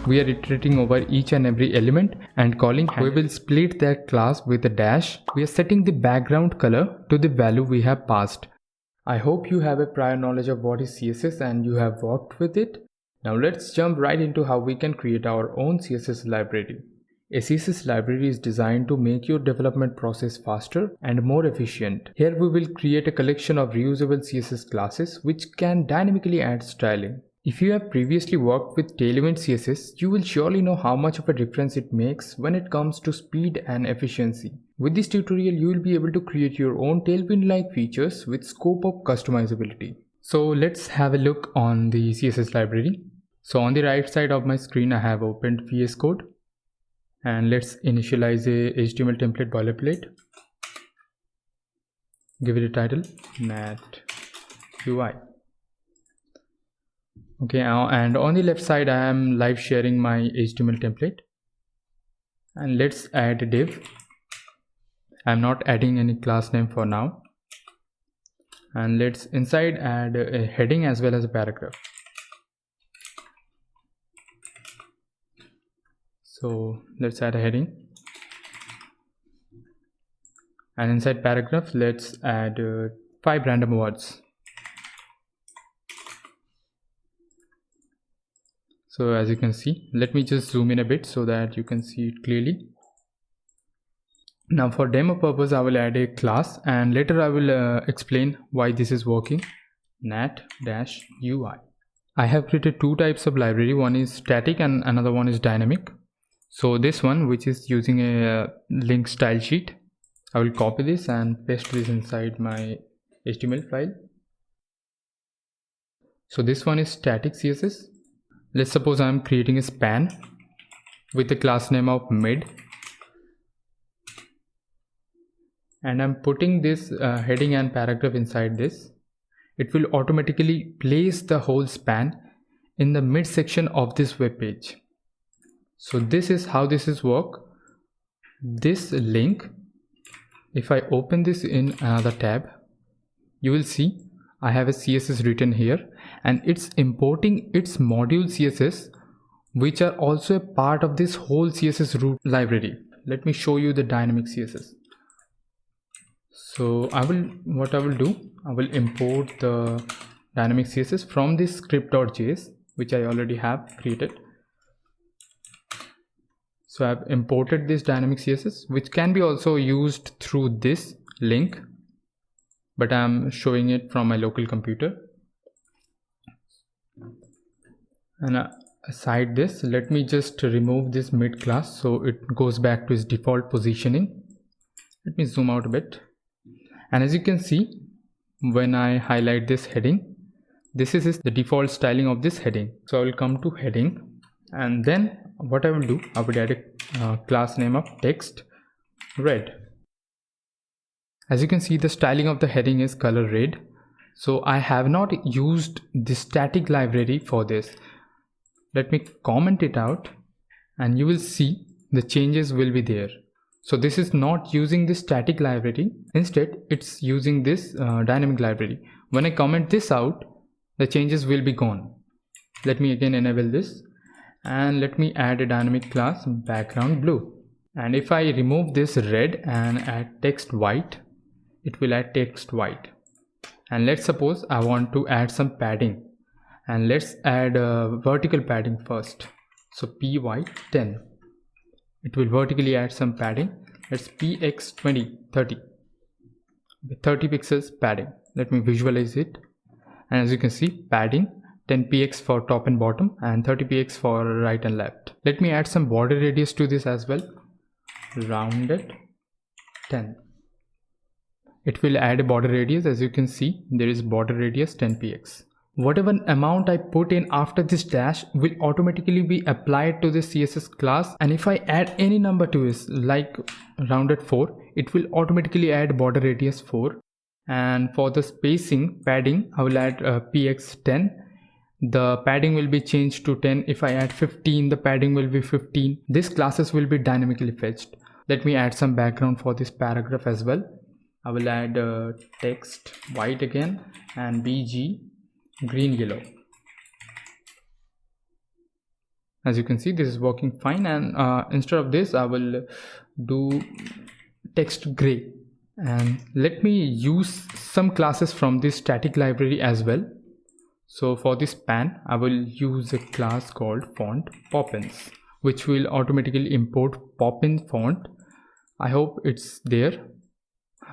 we are iterating over each and every element and calling. We will split that class with a dash. We are setting the background color to the value we have passed. I hope you have a prior knowledge of what is CSS and you have worked with it. Now let's jump right into how we can create our own CSS library. A CSS library is designed to make your development process faster and more efficient. Here we will create a collection of reusable CSS classes which can dynamically add styling. If you have previously worked with Tailwind CSS, you will surely know how much of a difference it makes when it comes to speed and efficiency. With this tutorial, you will be able to create your own Tailwind-like features with scope of customizability. So let's have a look on the CSS library. So on the right side of my screen, I have opened VS Code. And let's initialize a HTML template boilerplate. Give it a title, Nat UI. Okay, and on the left side I am live sharing my HTML template. And let's add a div. I'm not adding any class name for now. And let's inside add a heading as well as a paragraph. So let's add a heading, and inside paragraph let's add 5 random words. So as you can see, let me just zoom in a bit so that you can see it clearly. Now for demo purpose I will add a class, and later I will explain why this is working. Nat-UI. I have created 2 types of library, one is static and another one is dynamic. So this one, which is using a link style sheet, I will copy this and paste this inside my HTML file. So this one is static CSS. Let's suppose I am creating a span with the class name of mid, and I'm putting this heading and paragraph inside this. It will automatically place the whole span in the mid section of this web page. So this is how this is work. This link, if I open this in another tab, you will see I have a CSS written here, and it's importing its module CSS, which are also a part of this whole CSS root library. Let me show you the dynamic CSS. So what I will do, I will import the dynamic CSS from this script.js, which I already have created. So I've imported this dynamic CSS, which can be also used through this link, but I'm showing it from my local computer. And aside this, let me just remove this mid class so it goes back to its default positioning. Let me zoom out a bit. And as you can see, when I highlight this heading, this is the default styling of this heading. So I will come to heading, and then what I will do, I will add a class name of text red. As you can see, the styling of the heading is color red. So I have not used the static library for this. Let me comment it out, and you will see the changes will be there. So this is not using the static library. Instead, it's using this dynamic library. When I comment this out, the changes will be gone. Let me again enable this. And let me add a dynamic class background blue. And if I remove this red and add text white, it will add text white. And let's suppose I want to add some padding, and let's add vertical padding first. So py 10, it will vertically add some padding. Let's px 30 pixels padding. Let me visualize it. And as you can see, padding 10px for top and bottom and 30px for right and left. Let me add some border radius to this as well. Rounded 10. It will add a border radius. As you can see, there is border radius 10px. Whatever amount I put in after this dash will automatically be applied to the CSS class, and if I add any number to it like rounded 4, it will automatically add border radius 4. And for the spacing padding, I will add px 10. The padding will be changed to 10. If I add 15, the padding will be 15. These classes will be dynamically fetched. Let me add some background for this paragraph as well. I will add text white again and bg green yellow. As you can see, this is working fine, and instead of this I will do text gray. And let me use some classes from this static library as well. So for this pan I will use a class called font poppins, which will automatically import poppin font. I hope it's there.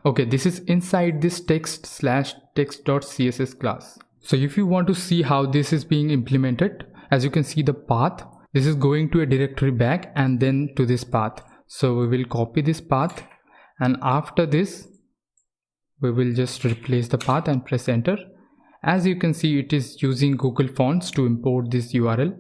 Okay, this is inside this text/text.css class. So if you want to see how this is being implemented, as you can see the path, this is going to a directory back and then to this path. So we will copy this path, and after this we will just replace the path and press enter. As you can see, it is using Google Fonts to import this URL.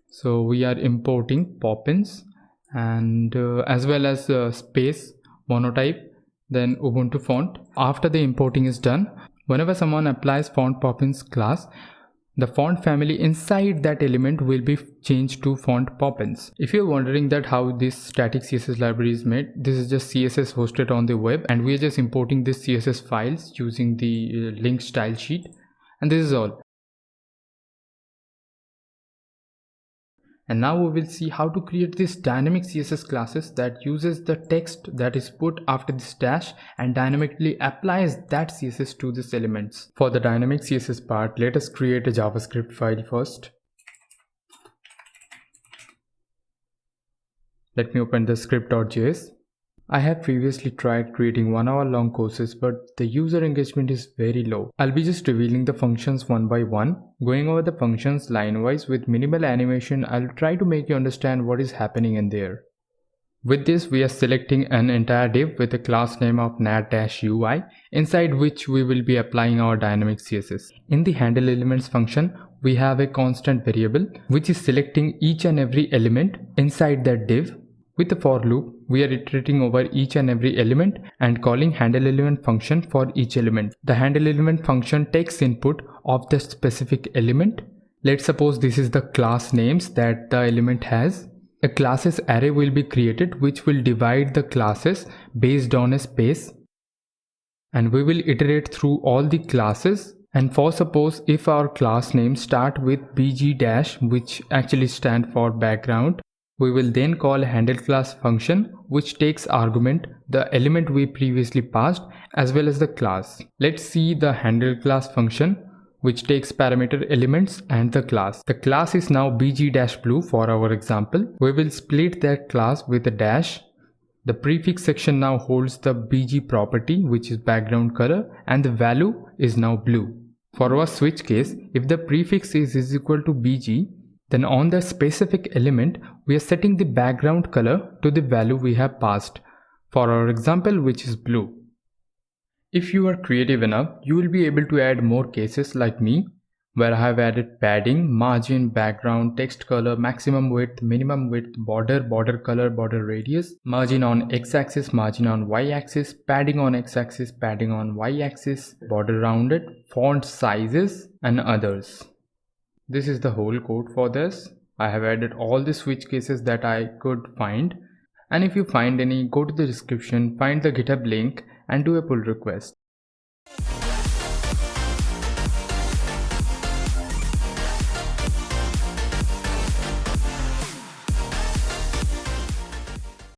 So we are importing poppins and as well as space, monotype, then Ubuntu font. After the importing is done, whenever someone applies font poppins class, the font family inside that element will be changed to font poppins. If you're wondering that how this static CSS library is made, this is just CSS hosted on the web, and we are just importing this CSS files using the link style sheet, and this is all. And now we will see how to create this dynamic CSS classes that uses the text that is put after this dash and dynamically applies that CSS to these elements. For the dynamic CSS part, let us create a JavaScript file first. Let me open the script.js. I have previously tried creating 1 hour long courses, but the user engagement is very low. I'll be just revealing the functions one by one, going over the functions line wise with minimal animation. I'll try to make you understand what is happening in there. With this, we are selecting an entire div with a class name of nat-ui, inside which we will be applying our dynamic CSS. In the handle elements function, we have a constant variable which is selecting each and every element inside that div. With the for loop, we are iterating over each and every element and calling handle element function for each element. The handle element function takes input of the specific element. Let's suppose this is the class names that the element has. A classes array will be created which will divide the classes based on a space, and we will iterate through all the classes. And for suppose if our class names start with bg dash, which actually stand for background, we will then call a handle class function which takes argument the element we previously passed as well as the class. Let's see the handle class function which takes parameter elements and the class. The class is now bg-blue for our example. We will split that class with a dash. The prefix section now holds the bg property which is background color, and the value is now blue. For our switch case, if the prefix is equal to bg, then on the specific element we are setting the background color to the value we have passed, for our example which is blue. If you are creative enough, you will be able to add more cases like me, where I have added padding, margin, background, text color, maximum width, minimum width, border, border color, border radius, margin on x-axis, margin on y-axis, padding on x-axis, padding on y-axis, border rounded, font sizes, and others. This is the whole code for this. I have added all the switch cases that I could find, and if you find any, go to the description, find the GitHub link and do a pull request.